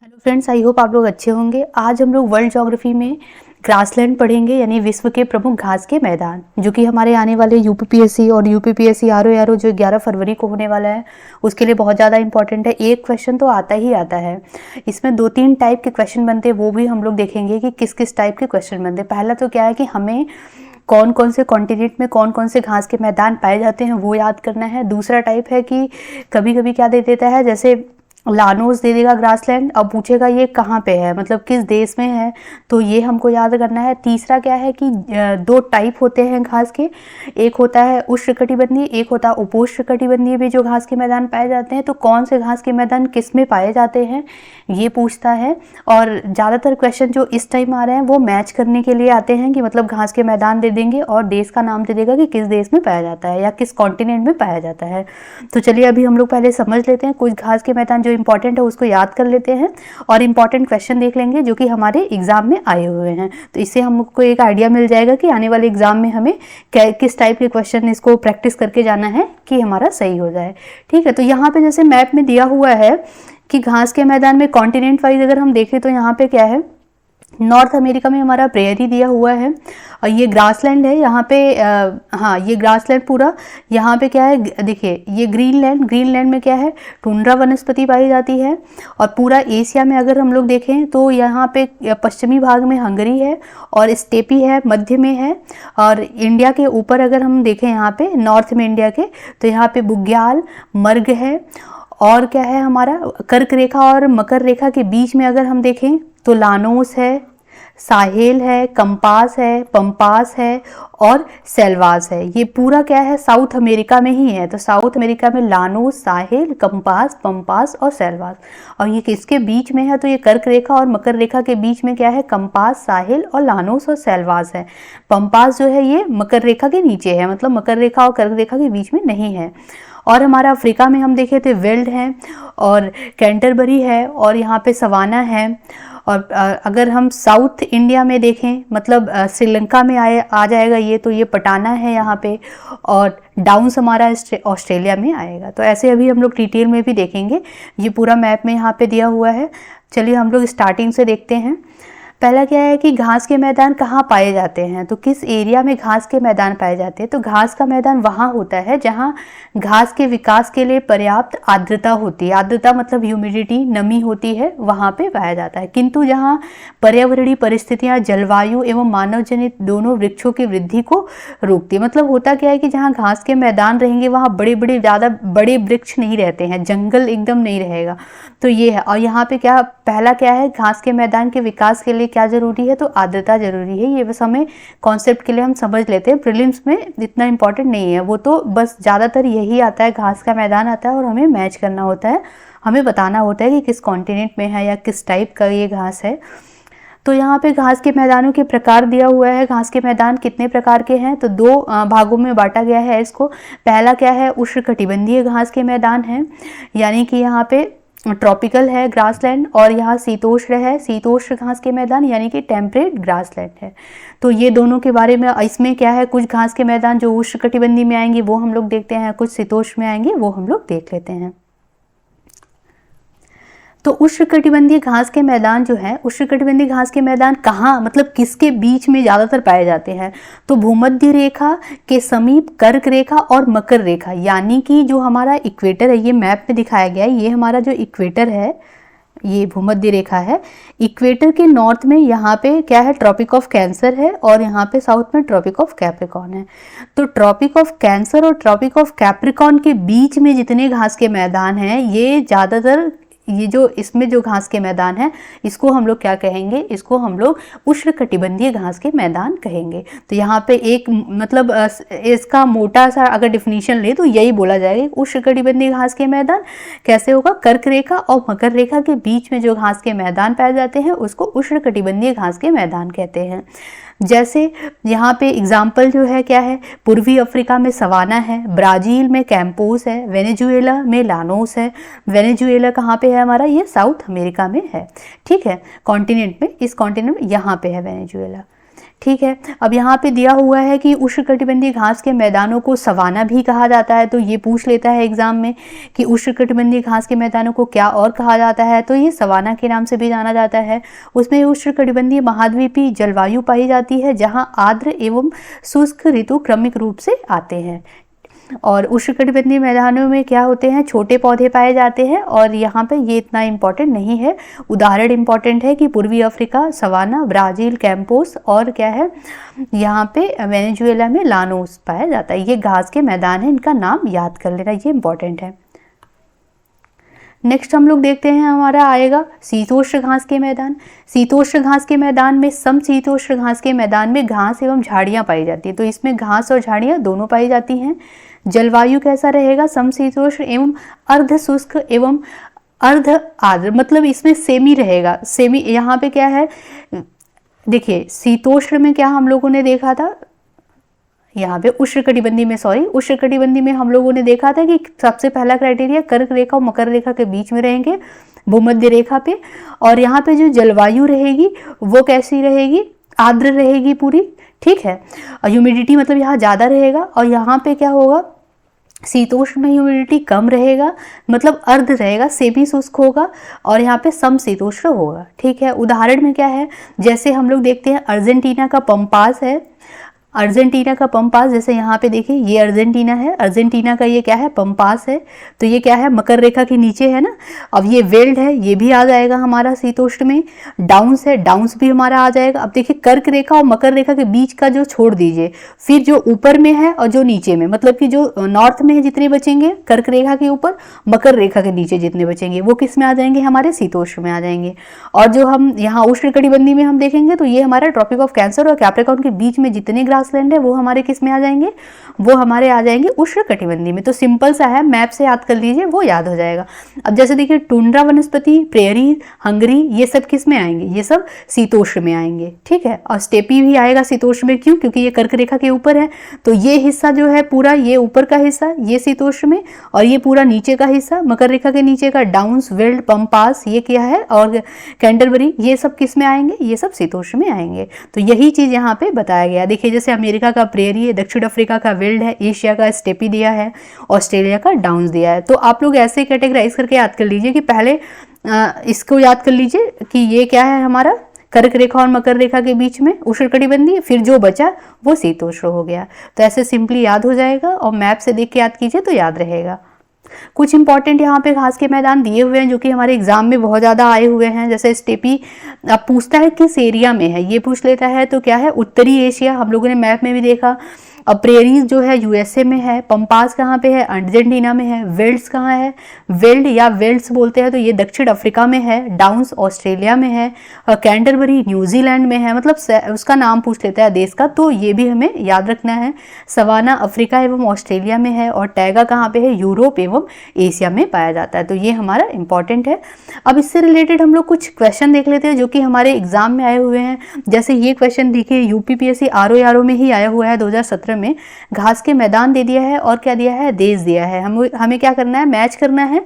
Hello friends, I hope आप लोग अच्छे होंगे। आज हम लोग वर्ल्ड ज्योग्राफी में ग्रासलैंड पढ़ेंगे, यानी विश्व के प्रमुख घास के मैदान, जो कि हमारे आने वाले यूपीपीएससी और यूपीपीएससी आरओ जो 11 फरवरी को होने वाला है उसके लिए बहुत ज़्यादा इंपॉर्टेंट है। एक क्वेश्चन तो आता ही आता है। इसमें 2-3 टाइप के क्वेश्चन बनते हैं, वो भी हम लोग देखेंगे कि किस किस टाइप के क्वेश्चन बनते हैं। पहला तो क्या है कि हमें कौन कौन से कॉन्टिनेंट में कौन कौन से घास के मैदान पाए जाते हैं वो याद करना है। दूसरा टाइप है कि कभी कभी क्या दे देता है, जैसे लानोस दे देगा ग्रासलैंड, अब पूछेगा ये कहाँ पे है, मतलब किस देश में है, तो ये हमको याद करना है। तीसरा क्या है कि 2 टाइप होते हैं घास के, एक होता है उष्णकटिबंधीय, एक होता है उपोष्णकटिबंधीय भी जो घास के मैदान पाए जाते हैं। तो कौन से घास के मैदान किस में पाए जाते हैं ये पूछता है। और ज़्यादातर क्वेश्चन जो इस टाइम आ रहे हैं वो मैच करने के लिए आते हैं कि मतलब घास के मैदान दे देंगे और देश का नाम दे देगा कि किस देश में पाया जाता है या किस कॉन्टिनेंट में पाया जाता है। तो चलिए अभी हम लोग पहले समझ लेते हैं कुछ घास के मैदान जो इंपॉर्टेंट है उसको याद कर लेते हैं और इंपॉर्टेंट क्वेश्चन देख लेंगे जो कि हमारे एग्जाम में आए हुए हैं। तो इससे हमको एक आइडिया मिल जाएगा कि आने वाले एग्जाम में हमें किस टाइप के क्वेश्चन इसको प्रैक्टिस करके जाना है कि हमारा सही हो जाए। ठीक है, तो यहाँ पे जैसे मैप में दिया हुआ है कि घास के मैदान में कॉन्टिनेंट वाइज अगर हम देखें तो यहाँ पे क्या है, नॉर्थ अमेरिका में हमारा प्रेयरी दिया हुआ है और ये ग्रासलैंड है यहाँ पे। हाँ, ये ग्रासलैंड पूरा, यहाँ पे क्या है देखिए, ये ग्रीनलैंड में क्या है, टुंड्रा वनस्पति पाई जाती है। और पूरा एशिया में अगर हम लोग देखें तो यहाँ पे पश्चिमी भाग में हंगरी है और स्टेपी है, मध्य में है। और इंडिया के ऊपर अगर हम देखें यहाँ पे नॉर्थ में इंडिया के, तो यहाँ पे बुग्याल, मर्ग है। और क्या है हमारा, कर्क रेखा और मकर रेखा के बीच में अगर हम देखें तो लानोस है, साहेल है, कंपास है, पंपास है और सेल्वास है। ये पूरा क्या है, साउथ अमेरिका में ही है। तो साउथ अमेरिका में लानोस, साहेल, कंपास, पंपास और सेल्वास। और ये किसके बीच में है, तो ये कर्क रेखा और मकर रेखा के बीच में क्या है, कंपास, साहेल और लानोस और सेल्वास है। पंपास जो है ये मकर रेखा के नीचे है, मतलब मकर रेखा और कर्क रेखा के बीच में नहीं है। और हमारा अफ्रीका में हम देखे थे वेल्ड है और कैंटरबरी है और यहाँ पे सवाना है। और अगर हम साउथ इंडिया में देखें, मतलब श्रीलंका में आ जाएगा ये, तो ये पटाना है यहाँ पे। और डाउन्स हमारा ऑस्ट्रेलिया में आएगा। तो ऐसे अभी हम लोग डिटेल में भी देखेंगे, ये पूरा मैप में यहाँ पे दिया हुआ है। चलिए हम लोग स्टार्टिंग से देखते हैं। पहला क्या है कि घास के मैदान कहाँ पाए जाते हैं, तो किस एरिया में घास के मैदान पाए जाते हैं। तो घास का मैदान वहाँ होता है जहाँ घास के विकास के लिए पर्याप्त आर्द्रता होती है। आर्द्रता मतलब ह्यूमिडिटी, नमी होती है, वहाँ पे पाया जाता है। किंतु जहाँ पर्यावरणीय परिस्थितियाँ, जलवायु एवं मानव जनित दोनों वृक्षों की वृद्धि को रोकती है। मतलब होता क्या है कि जहाँ घास के मैदान रहेंगे वहाँ ज़्यादा बड़े वृक्ष नहीं रहते हैं, जंगल एकदम नहीं रहेगा। तो ये है। और यहाँ पे क्या, पहला क्या है, घास के मैदान के विकास के लिए क्या जरूरी है, तो आर्द्रता जरूरी है। ये बस हमें कॉन्सेप्ट के लिए हम समझ लेते हैं, प्रीलिम्स में इतना इंपॉर्टेंट नहीं है वो, तो बस ज़्यादातर यही आता है, घास का मैदान आता है और हमें मैच करना होता है, हमें बताना होता है कि किस कॉन्टिनेंट में है या किस टाइप का ये घास है। तो यहाँ पे घास के मैदानों के प्रकार दिया हुआ है। घास के मैदान कितने प्रकार के हैं, तो 2 भागों में बांटा गया है इसको। पहला क्या है, उष्णकटिबंधीय घास के मैदान है, यानी कि यहाँ पे ट्रॉपिकल है ग्रासलैंड। और यहाँ शीतोष्ण है, शीतोष्ण घास के मैदान, यानी कि टेम्परेट ग्रासलैंड है। तो ये दोनों के बारे में, इसमें क्या है, कुछ घास के मैदान जो उष्णकटिबंधीय में आएंगे वो हम लोग देखते हैं, कुछ शीतोष्ण में आएंगे वो हम लोग देख लेते हैं। तो उष्णकटिबंधीय घास के मैदान जो है, उष्णकटिबंधीय घास के मैदान कहाँ, मतलब किसके बीच में ज़्यादातर पाए जाते हैं, तो भूमध्य रेखा के समीप कर्क रेखा और मकर रेखा, यानी कि जो हमारा इक्वेटर है, ये मैप में दिखाया गया है, ये हमारा जो इक्वेटर है, ये भूमध्य रेखा है। इक्वेटर के नॉर्थ में यहाँ पे क्या है, ट्रॉपिक ऑफ कैंसर है और यहाँ पे साउथ में ट्रॉपिक ऑफ कैप्रिकॉर्न है। तो ट्रॉपिक ऑफ कैंसर और ट्रॉपिक ऑफ कैप्रिकॉर्न के बीच में जितने घास के मैदान हैं, ये ज़्यादातर, ये जो इसमें जो घास के मैदान है इसको हम लोग क्या कहेंगे, इसको हम लोग उष्णकटिबंधीय घास के मैदान कहेंगे। तो यहाँ पे एक मतलब इसका मोटा सा अगर डिफिनीशन ले तो यही बोला जाएगा, उष्णकटिबंधीय घास के मैदान कैसे होगा, कर्क रेखा और मकर रेखा के बीच में जो घास के मैदान पाए जाते हैं उसको उष्णकटिबंधीय घास के मैदान कहते हैं। जैसे यहाँ पे एग्जाम्पल जो है क्या है, पूर्वी अफ्रीका में सवाना है, ब्राज़ील में कैंपोस है, वेनेजुएला में लानोस है। वेनेजुएला कहाँ पे है हमारा, ये साउथ अमेरिका में है। ठीक है, कॉन्टिनेंट में, इस कॉन्टिनेंट में यहाँ पे है वेनेजुएला। ठीक है। अब यहाँ पे दिया हुआ है कि उष्णकटिबंधीय घास के मैदानों को सवाना भी कहा जाता है, तो ये पूछ लेता है एग्जाम में कि उष्णकटिबंधीय घास के मैदानों को क्या और कहा जाता है, तो ये सवाना के नाम से भी जाना जाता है। उसमें उष्णकटिबंधीय महाद्वीपीय जलवायु पाई जाती है, जहाँ आर्द्र एवं शुष्क ऋतु क्रमिक रूप से आते हैं। और उष्णकटिबंधीय मैदानों में क्या होते हैं, छोटे पौधे पाए जाते हैं, और यहाँ पे ये इतना इम्पोर्टेंट नहीं है। उदाहरण इम्पोर्टेंट है कि पूर्वी अफ्रीका सवाना, ब्राजील कैंपोस, और क्या है यहाँ पे वेनेजुएला में लानोस पाया जाता है। ये घास के मैदान है, इनका नाम याद कर लेना, ये इम्पोर्टेंट है। नेक्स्ट हम लोग देखते हैं, हमारा आएगा शीतोष्ण घास के मैदान। शीतोष्ण घास के मैदान में समशीतोष्ण घास के मैदान में घास एवं झाड़ियाँ पाई जाती है, तो इसमें घास और झाड़ियाँ दोनों पाई जाती हैं। जलवायु कैसा रहेगा, समशीतोष्ण एवं अर्ध शुष्क एवं अर्ध आर्द्र, मतलब इसमें सेमी रहेगा। सेमी यहाँ पे क्या है, देखिए शीतोष्ण में क्या हम लोगों ने देखा था, यहाँ पे उष्णकटिबंधीय में उष्णकटिबंधीय में हम लोगों ने देखा था कि सबसे पहला क्राइटेरिया कर्क रेखा और मकर रेखा के बीच में रहेंगे, भूमध्य रेखा पे। और यहाँ पे जो जलवायु रहेगी वो कैसी रहेगी, आर्द्र रहेगी पूरी, ठीक है। ह्यूमिडिटी मतलब यहाँ ज़्यादा रहेगा, और यहाँ पे क्या होगा, शीतोष्ण में ह्यूमिडिटी कम रहेगा, मतलब अर्ध रहेगा, सेमी शुष्क होगा, और यहाँ पे समशीतोष्ण होगा, ठीक है। उदाहरण में क्या है, जैसे हम लोग देखते हैं अर्जेंटीना का पंपास है, अर्जेंटीना का पंपास, जैसे यहाँ पे देखिए ये अर्जेंटीना है, अर्जेंटीना का ये क्या है, पंपास है, तो ये क्या है, मकर रेखा के नीचे है ना। अब ये वेल्ड है, ये भी आ जाएगा हमारा शीतोष्ण में। डाउन्स है, डाउन्स भी हमारा आ जाएगा। अब देखिए कर्क रेखा और मकर रेखा के बीच का जो छोड़ दीजिए, फिर जो ऊपर में है और जो नीचे में, मतलब कि जो नॉर्थ में है जितने बचेंगे कर्क रेखा के ऊपर, मकर रेखा के नीचे जितने बचेंगे वो किस में आ जाएंगे, हमारे शीतोष्ण में आ जाएंगे। और जो हम यहाँ उष्णकटिबंधीय में हम देखेंगे तो ये हमारा ट्रॉपिक ऑफ कैंसर और कैप्रिकॉर्न के बीच में जितने ग्रासलैंड है वो हमारे किस में आ जाएंगे, वो हमारे आ जाएंगे उष्णकटिबंधीय में। तो सिंपल सा है, मैप से याद कर लीजिए, वो याद हो जाएगा। अब जैसे देखिए टुंड्रा वनस्पति, प्रेयरी, हंगरी, ये सब किस में आएंगे, ये सब शीतोष्ण में आएंगे, ठीक है। और स्टेपी भी आएगा शीतोष्ण में, क्यों, क्योंकि ये कर्क रेखा के ऊपर है, तो ये हिस्सा जो है पूरा, ये ऊपर का हिस्सा ये शीतोष्ण में, और ये पूरा नीचे का हिस्सा मकर रेखा के नीचे का डाउन्स, वेल्ड, पंपास, ये क्या है, और कैंटरबरी, ये सब किस में आएंगे, ये सब शीतोष्ण में आएंगे। तो यही चीज यहाँ पे बताया गया। देखिए जैसे अमेरिका का प्रेयरी है, दक्षिण अफ्रीका का वेल्ड है, एशिया का स्टेपी दिया है, ऑस्ट्रेलिया का डाउन्स दिया है। तो आप लोग ऐसे कैटेगराइज करके याद कर लीजिए कि पहले इसको याद कर लीजिए कि ये क्या है, हमारा कर्क रेखा और मकर रेखा के बीच में उष्णकटिबंधीय, फिर जो बचा वो शीतोष्ण हो गया। तो ऐसे सिंपली याद हो जाएगा, और मैप से देख के याद कीजिए तो याद रहेगा। कुछ इंपॉर्टेंट यहाँ पे घास के मैदान दिए हुए हैं जो कि हमारे एग्जाम में बहुत ज़्यादा आए हुए हैं। जैसे स्टेपी अब पूछता है किस एरिया में है, ये पूछ लेता है, तो क्या है, उत्तरी एशिया, हम लोगों ने मैप में भी देखा। अब प्रेरीज जो है यूएसए में है, पंपास कहाँ पे है, अर्जेंटीना में है, वेल्ड्स कहाँ है, वेल्ड या वेल्ड्स बोलते हैं तो ये दक्षिण अफ्रीका में है, डाउन्स ऑस्ट्रेलिया में है, और कैंटरबरी न्यूजीलैंड में है, मतलब उसका नाम पूछ लेता है देश का, तो ये भी हमें याद रखना है। सवाना अफ्रीका एवं ऑस्ट्रेलिया में है, और टैगा कहाँ पे है, यूरोप एवं एशिया में पाया जाता है। तो ये हमारा इंपॉर्टेंट है। अब इससे रिलेटेड हम लोग कुछ क्वेश्चन देख लेते हैं जो कि हमारे एग्जाम में आए हुए हैं। जैसे ये क्वेश्चन देखिए, यूपीपीएससी आरओ में ही आया हुआ है 2017 में। घास के मैदान दे दिया है और क्या दिया है, देश दिया है। हमें क्या करना है, मैच करना है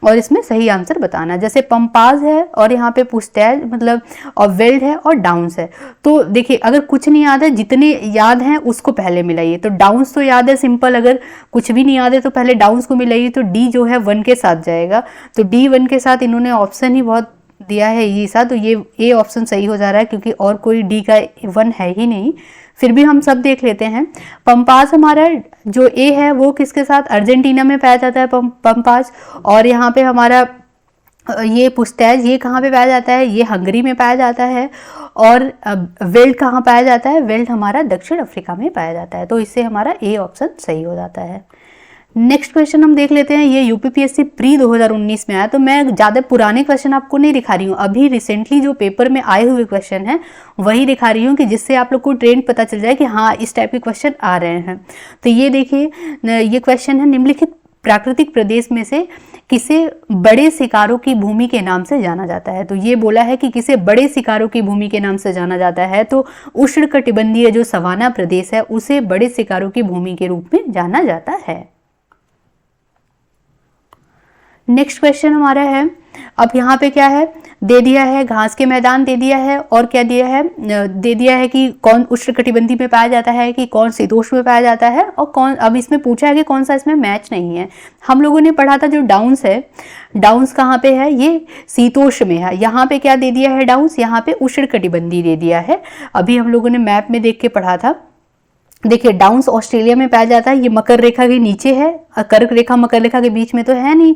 और इसमें सही आंसर बताना। जैसे पंपाज है और यहाँ पे पुस्टैज मतलब और वेल्ड है और डाउन्स है। तो देखिए अगर कुछ नहीं याद है, जितने याद हैं उसको पहले मिलाइए। तो डाउन्स तो याद है सिंपल, अगर कुछ भी नहीं याद है तो पहले डाउन्स को मिलाइए। तो डी जो है 1 के साथ जाएगा, तो डी 1 के साथ इन्होंने ऑप्शन ही बहुत दिया है ये सा, तो ये ए ऑप्शन सही हो जा रहा है क्योंकि और कोई डी का 1 है ही नहीं। फिर भी हम सब देख लेते हैं। पंपास हमारा जो ए है वो किसके साथ, अर्जेंटीना में पाया जाता है पंपास। और यहाँ पे हमारा ये पुस्टैज ये कहाँ पे पाया जाता है, ये हंगरी में पाया जाता है। और वेल्ड कहाँ पाया जाता है, वेल्ड हमारा दक्षिण अफ्रीका में पाया जाता है। तो इससे हमारा ए ऑप्शन सही हो जाता है। नेक्स्ट क्वेश्चन हम देख लेते हैं। ये यूपीपीएससी प्री 2019 में आया, तो मैं ज़्यादा पुराने क्वेश्चन आपको नहीं दिखा रही हूँ, अभी रिसेंटली जो पेपर में आए हुए क्वेश्चन हैं वही दिखा रही हूँ कि जिससे आप लोग को ट्रेंड पता चल जाए कि हाँ इस टाइप के क्वेश्चन आ रहे हैं। तो ये देखिए, ये क्वेश्चन है, निम्नलिखित प्राकृतिक प्रदेश में से किसे बड़े शिकारों की भूमि के नाम से जाना जाता है। तो ये बोला है कि किसे बड़े शिकारों की भूमि के नाम से जाना जाता है, तो उष्णकटिबंधीय जो सवाना प्रदेश है उसे बड़े शिकारों की भूमि के रूप में जाना जाता है। नेक्स्ट क्वेश्चन हमारा है, अब यहाँ पे क्या है, दे दिया है, घास के मैदान दे दिया है, और क्या दिया है, दे दिया है कि कौन उष्णकटिबंधीय में पाया जाता है, कि कौन शीतोष्ण में पाया जाता है, और कौन, अब इसमें पूछा है कि कौन सा इसमें मैच नहीं है। हम लोगों ने पढ़ा था जो डाउन्स है, डाउन्स कहाँ पे है, ये शीतोष्ण में है। यहाँ पे क्या दे दिया है डाउन्स, यहाँ पे उष्णकटिबंधीय दे दिया है। अभी हम लोगों ने मैप में देख के पढ़ा था। देखिए डाउन्स ऑस्ट्रेलिया में पाया जाता है, ये मकर रेखा के नीचे है, कर्क रेखा मकर रेखा के बीच में तो है नहीं,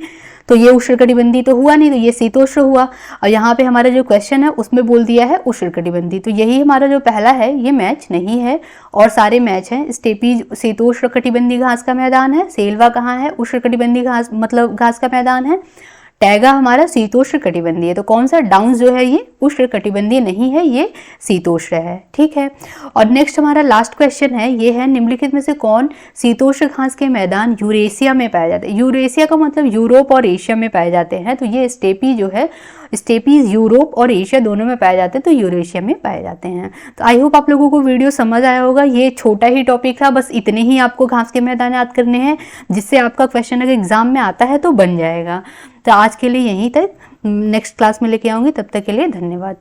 तो ये उष्णकटिबंधीय तो हुआ नहीं, तो ये शीतोष्ण हुआ। और यहाँ पे हमारा जो क्वेश्चन है उसमें बोल दिया है उष्णकटिबंधीय, तो यही हमारा जो पहला है ये मैच नहीं है, और सारे मैच हैं। स्टेपीज शीतोष्ण कटिबंधीय घास का मैदान है, सेल्वा कहाँ है, उष्णकटिबंधीय घास मतलब घास का मैदान है, टैगा हमारा शीतोष्ण कटिबंधीय है। तो कौन सा डाउन्स जो है ये उष्ण कटिबंधीय नहीं है, ये शीतोष्ण है। ठीक है, और नेक्स्ट हमारा लास्ट क्वेश्चन है, ये है निम्नलिखित में से कौन शीतोष्ण घास के मैदान यूरेशिया में पाए जाते हैं। यूरेशिया का मतलब यूरोप और एशिया में पाए जाते हैं, तो ये स्टेपी जो है, स्टेपीज यूरोप और एशिया दोनों में पाए जाते हैं, तो यूरेशिया में पाए जाते हैं। तो आई होप आप लोगों को वीडियो समझ आया होगा। ये छोटा ही टॉपिक था, बस इतने ही आपको घास के मैदान याद करने हैं, जिससे आपका क्वेश्चन अगर एग्जाम में आता है तो बन जाएगा। तो आज के लिए यहीं तक, नेक्स्ट क्लास में लेके आऊंगी, तब तक के लिए धन्यवाद।